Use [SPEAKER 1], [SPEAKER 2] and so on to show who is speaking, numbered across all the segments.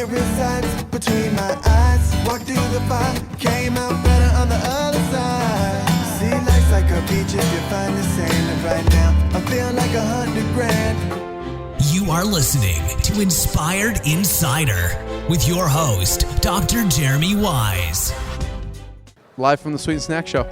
[SPEAKER 1] It resides between my eyes. Walked through the fire, came out better on the other side. See, life's like a beach if you find the sand. And right now, I feel like 100 grand.
[SPEAKER 2] You are listening to Inspired Insider with your host, Dr. Jeremy Wise.
[SPEAKER 3] Live from the Sweet and Snack Show.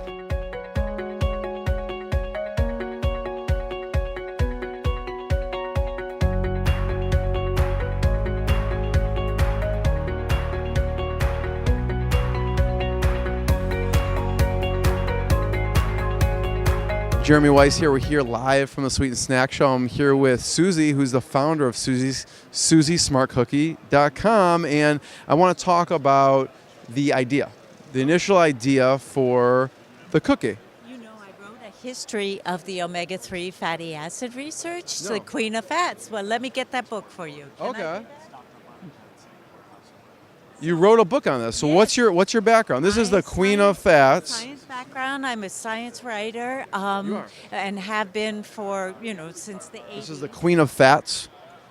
[SPEAKER 3] Jeremy Weiss here. We're here live from the Sweet and Snack Show. I'm here with Susie, who's the founder of SusieSmartCookie.com, and I want to talk about the initial idea for the cookie.
[SPEAKER 4] You know, I wrote a history of the omega-3 fatty acid research, the queen of fats. Well, let me get that book for you.
[SPEAKER 3] Okay. You wrote a book on this. So
[SPEAKER 4] Yes.
[SPEAKER 3] what's your background? This is the queen of fats.
[SPEAKER 4] Science background. I'm a science writer,
[SPEAKER 3] You are.
[SPEAKER 4] and have been for since the 80s.
[SPEAKER 3] This is the queen of fats.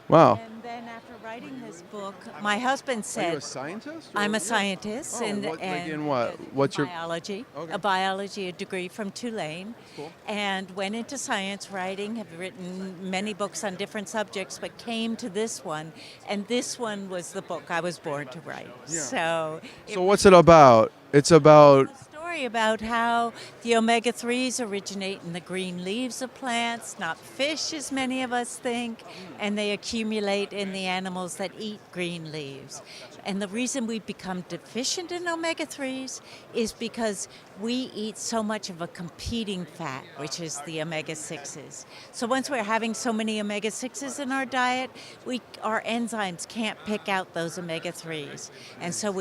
[SPEAKER 3] Wow.
[SPEAKER 4] And then after writing this book, my husband
[SPEAKER 3] Are
[SPEAKER 4] said,
[SPEAKER 3] you a scientist? or-
[SPEAKER 4] I'm a scientist
[SPEAKER 3] Oh,
[SPEAKER 4] in
[SPEAKER 3] what? What's your
[SPEAKER 4] biology,
[SPEAKER 3] Okay.
[SPEAKER 4] a biology degree from Tulane,
[SPEAKER 3] Cool.
[SPEAKER 4] and went into science writing, have written many books on different subjects, but came to this one, and this one was the book I was born to write.
[SPEAKER 3] Yeah.
[SPEAKER 4] So
[SPEAKER 3] what's it about? It's about
[SPEAKER 4] a story about how the omega-3s originate in the green leaves of plants, not fish as many of us think, and they accumulate in the animals that eat green leaves. And the reason we become deficient in omega-3s is because we eat so much of a competing fat, which is the omega-6s. So once we're having so many omega-6s in our diet, our enzymes can't pick out those omega-3s. And so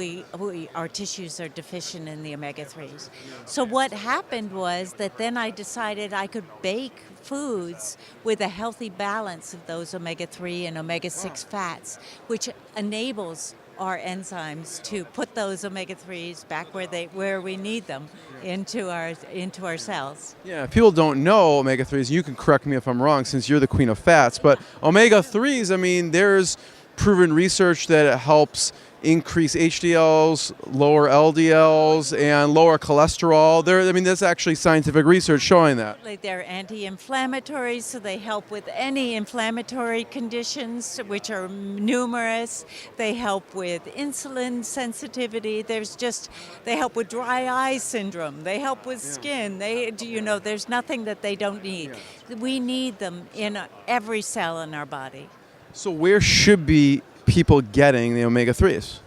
[SPEAKER 4] our tissues are deficient in the omega-3s. So what happened was that then I decided I could bake foods with a healthy balance of those omega-3 and omega-6 fats, which enables our enzymes to put those omega-3s back where we need them into our cells.
[SPEAKER 3] Yeah, if people don't know omega-3s, you can correct me if I'm wrong since you're the queen of fats, but omega-3s, I mean, there's proven research that it helps increase HDLs, lower LDLs, and lower cholesterol. There's actually scientific research showing that.
[SPEAKER 4] They're anti-inflammatory, so they help with any inflammatory conditions, which are numerous. They help with insulin sensitivity. They help with dry eye syndrome. They help with skin. There's nothing that they don't need. We need them in every cell in our body.
[SPEAKER 3] So where should be people getting the omega-3s?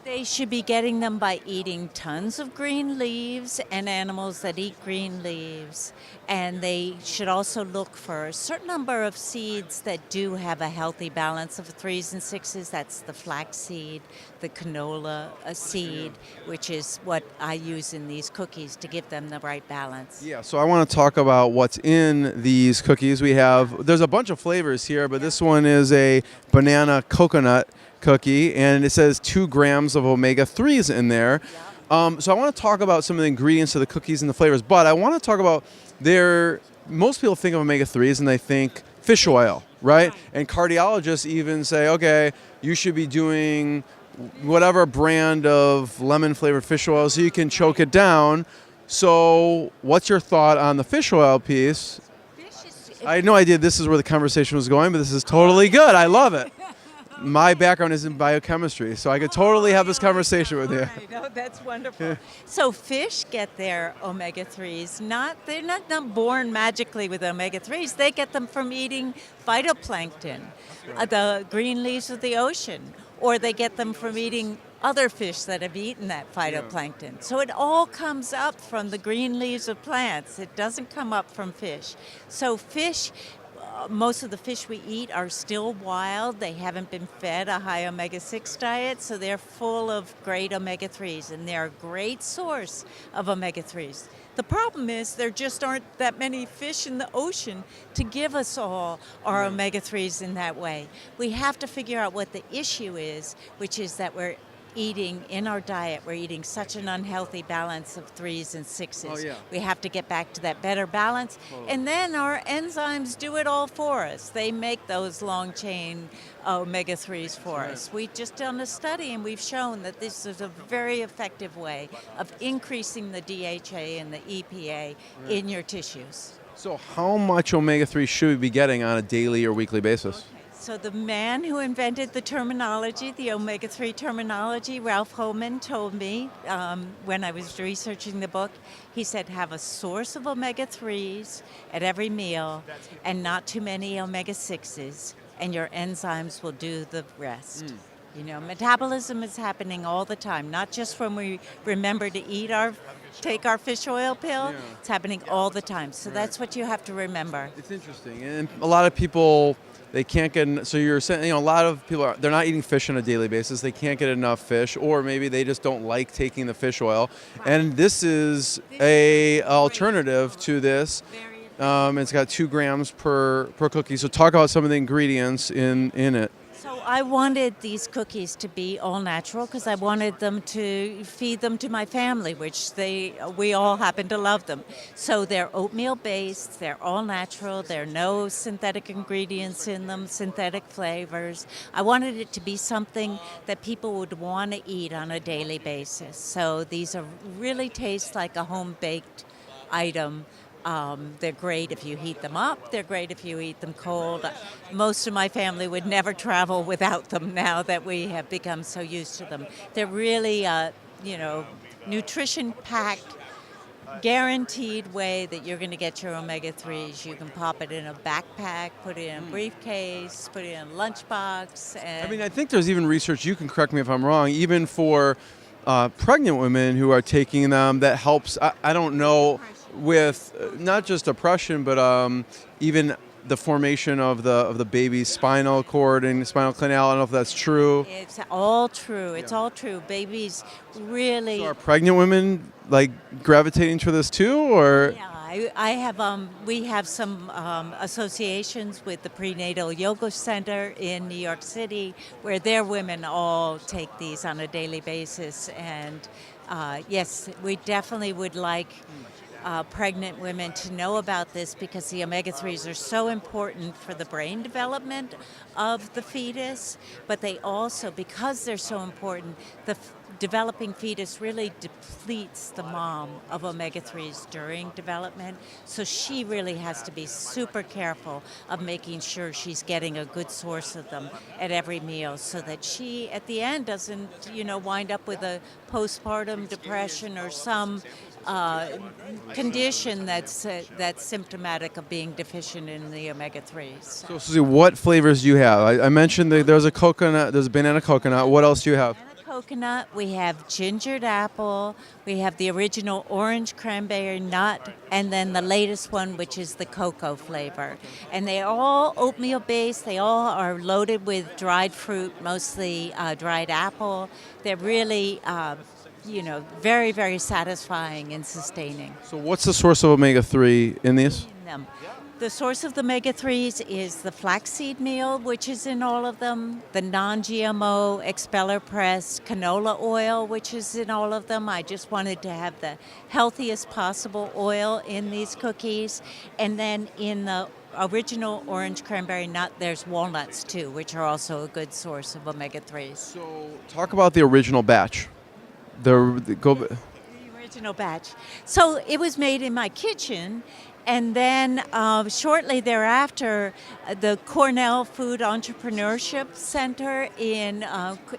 [SPEAKER 4] They should be getting them by eating tons of green leaves and animals that eat green leaves. And they should also look for a certain number of seeds that do have a healthy balance of 3s and 6s. That's the flaxseed, the canola seed, which is what I use in these cookies to give them the right balance.
[SPEAKER 3] Yeah, so I want to talk about what's in these cookies. There's a bunch of flavors here, but this one is a banana coconut cookie, and it says 2 grams of omega-3s in there. So I want to talk about some of the ingredients of the cookies and the flavors, but I want to talk about most people think of omega-3s and they think fish oil, right? And cardiologists even say, okay, you should be doing whatever brand of lemon-flavored fish oil so you can choke it down. So what's your thought on the fish oil piece? I had no idea this is where the conversation was going, but this is totally good. I love it. My background is in biochemistry, so I could totally have this conversation with you.
[SPEAKER 4] Right. Oh, that's wonderful. So fish get their omega-3s. They're not born magically with omega-3s. They get them from eating phytoplankton, the green leaves of the ocean, or they get them from eating other fish that have eaten that phytoplankton. So it all comes up from the green leaves of plants. It doesn't come up from fish. So most of the fish we eat are still wild. They haven't been fed a high omega-6 diet, so they're full of great omega-3s, and they're a great source of omega-3s. The problem is there just aren't that many fish in the ocean to give us all our omega-3s in that way. We have to figure out what the issue is, which is that we're eating in our diet, we're eating such an unhealthy balance of 3s and 6s.
[SPEAKER 3] Oh, yeah.
[SPEAKER 4] We have to get back to that better balance.
[SPEAKER 3] Totally.
[SPEAKER 4] And then our enzymes do it all for us. They make those long chain omega-3s for us. We've just done a study and we've shown that this is a very effective way of increasing the DHA and the EPA in your tissues.
[SPEAKER 3] So how much omega-3 should we be getting on a daily or weekly basis?
[SPEAKER 4] So the man who invented the terminology, the omega-3 terminology, Ralph Homan, told me when I was researching the book, he said have a source of omega-3s at every meal and not too many omega-6s, and your enzymes will do the rest. You know, metabolism is happening all the time, not just when we remember to take our fish oil pill. It's happening all the time. So that's what you have to remember.
[SPEAKER 3] It's interesting. And a lot of people, they can't get, so you're saying, you know, a lot of people, they're not eating fish on a daily basis. They can't get enough fish, or maybe they just don't like taking the fish oil. And this is a alternative to this. It's got 2 grams per cookie. So talk about some of the ingredients in it.
[SPEAKER 4] So I wanted these cookies to be all natural because I wanted them to feed them to my family, which we all happen to love them. So they're oatmeal based, they're all natural, there are no synthetic ingredients in them, synthetic flavors. I wanted it to be something that people would want to eat on a daily basis. So these really taste like a home-baked item. They're great if you heat them up. They're great if you eat them cold. Most of my family would never travel without them now that we have become so used to them. They're really, nutrition-packed, guaranteed way that you're going to get your omega-3s. You can pop it in a backpack, put it in a briefcase, put it in a lunchbox. And
[SPEAKER 3] I mean, I think there's even research, you can correct me if I'm wrong, even for pregnant women who are taking them that helps, I don't know, with not just depression, but even the formation of the baby's spinal cord and spinal canal. I don't know if that's true.
[SPEAKER 4] It's all true. It's all true. Babies really.
[SPEAKER 3] So are pregnant women like gravitating to this too, or?
[SPEAKER 4] Yeah, I have. We have some associations with the Prenatal Yoga Center in New York City, where their women all take these on a daily basis. And yes, we definitely would like pregnant women to know about this because the omega-3s are so important for the brain development of the fetus, but they also, because they're so important, the developing fetus really depletes the mom of omega-3s during development, so she really has to be super careful of making sure she's getting a good source of them at every meal so that she, at the end, doesn't, wind up with a postpartum depression or some condition that's symptomatic of being deficient in the omega-3s.
[SPEAKER 3] So Susie, what flavors do you have? I mentioned that there's a coconut, there's a banana coconut. What else do you have?
[SPEAKER 4] Coconut, we have gingered apple, we have the original orange cranberry nut, and then the latest one, which is the cocoa flavor. And they're all oatmeal based, they all are loaded with dried fruit, mostly dried apple. They're really very, very satisfying and sustaining.
[SPEAKER 3] So what's the source of omega-3 in these?
[SPEAKER 4] The source of the omega-3s is the flaxseed meal, which is in all of them, the non-GMO expeller press canola oil, which is in all of them. I just wanted to have the healthiest possible oil in these cookies. And then in the original orange cranberry nut, there's walnuts too, which are also a good source of omega-3s.
[SPEAKER 3] So talk about the original batch. The
[SPEAKER 4] original batch. So it was made in my kitchen, and then shortly thereafter, the Cornell Food Entrepreneurship Center in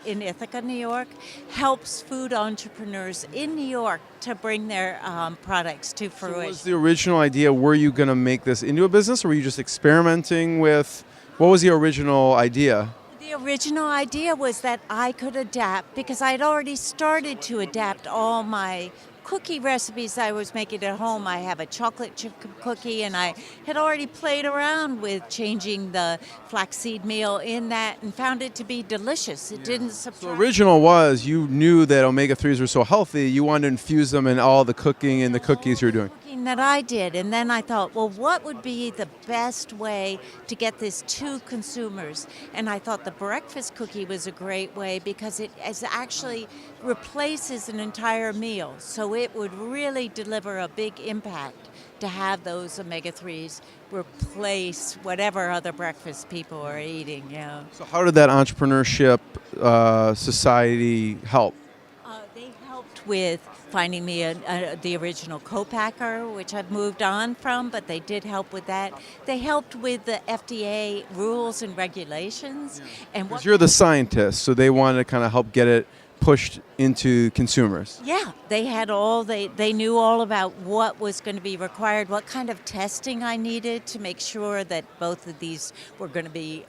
[SPEAKER 4] Ithaca, New York, helps food entrepreneurs in New York to bring their products to fruition.
[SPEAKER 3] So what was the original idea? Were you going to make this into a business, or were you just experimenting with? What was the original idea?
[SPEAKER 4] The original idea was that I could adapt, because I had already started to adapt all my cookie recipes I was making at home. I have a chocolate chip cookie, and I had already played around with changing the flaxseed meal in that and found it to be delicious. It didn't subtract.
[SPEAKER 3] So original was you knew that omega-3s were so healthy, you wanted to infuse them in all the cooking and the cookies you're doing.
[SPEAKER 4] That I did, and then I thought, well, what would be the best way to get this to consumers? And I thought the breakfast cookie was a great way because it actually replaces an entire meal, so it would really deliver a big impact to have those omega-3s replace whatever other breakfast people are eating. Yeah.
[SPEAKER 3] So how did that entrepreneurship society help?
[SPEAKER 4] They helped with finding me the original co-packer, which I've moved on from, but they did help with that. They helped with the FDA rules and regulations. And
[SPEAKER 3] Because you're the scientist, so they wanted to kind of help get it pushed into consumers.
[SPEAKER 4] Yeah, they had they knew all about what was going to be required, what kind of testing I needed to make sure that both of these were going to be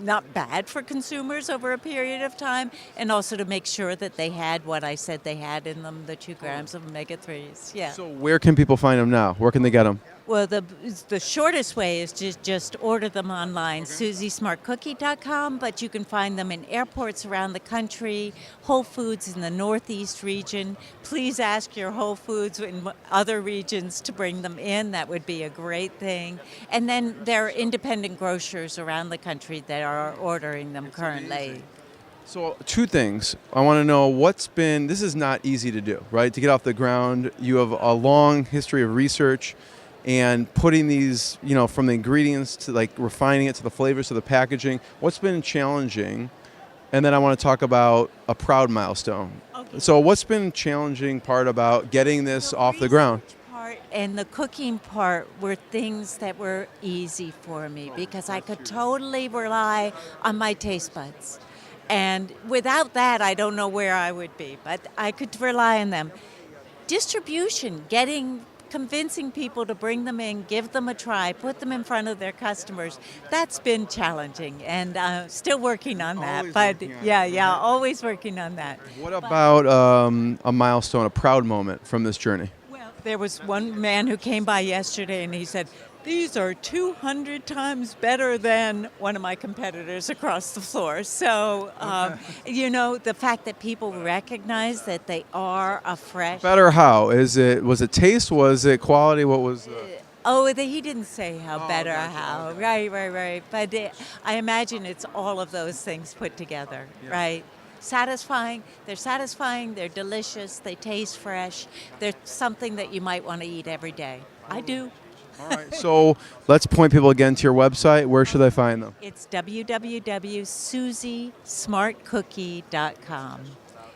[SPEAKER 4] not bad for consumers over a period of time, and also to make sure that they had what I said they had in them, the 2 grams of omega-3s. Yeah.
[SPEAKER 3] So where can people find them now? Where can they get them?
[SPEAKER 4] Well, the shortest way is to just order them online, susiesmartcookie.com, but you can find them in airports around the country, Whole Foods in the Northeast region. Please ask your Whole Foods in other regions to bring them in. That would be a great thing. And then there are independent grocers around the country that are ordering them currently.
[SPEAKER 3] So 2 things. I want to know this is not easy to do, right? To get off the ground, you have a long history of research and putting these, from the ingredients to like refining it to the flavors to the packaging. What's been challenging? And then I want to talk about a proud milestone. Okay. So what's been challenging part about getting this off the ground?
[SPEAKER 4] Part and the cooking part were things that were easy for me because I could totally rely on my taste buds. And without that, I don't know where I would be, but I could rely on them. Distribution, convincing people to bring them in, give them a try, put them in front of their customers. That's been challenging, and still working on that. Always working on that.
[SPEAKER 3] What about a milestone, a proud moment from this journey?
[SPEAKER 4] Well, there was one man who came by yesterday, and he said, "These are 200 times better than one of my competitors across the floor." So, the fact that people recognize that they are a fresh...
[SPEAKER 3] Better how? Was it taste? Was it quality? What was...
[SPEAKER 4] He didn't say how better, how. Right. But I imagine it's all of those things put together, right? Satisfying, they're delicious, they taste fresh, they're something that you might want to eat every day. I do.
[SPEAKER 3] All right, so let's point people again to your website. Where should they find them?
[SPEAKER 4] It's www.susiesmartcookie.com.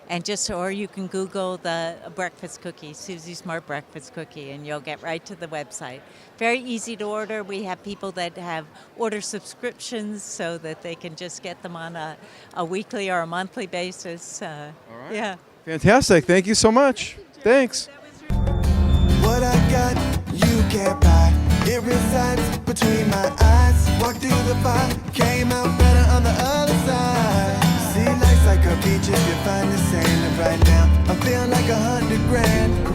[SPEAKER 4] And or you can Google the breakfast cookie, Susie Smart Breakfast Cookie, and you'll get right to the website. Very easy to order. We have people that have order subscriptions so that they can just get them on a weekly or a monthly basis.
[SPEAKER 3] All right.
[SPEAKER 4] Yeah.
[SPEAKER 3] Fantastic. Thank you so much. Thanks.
[SPEAKER 1] What I got, you can't buy. It resides between my eyes. Walked through the fire, came out better on the other side. See, life's like a beach if you find the sand. And right now, I feel like 100 grand.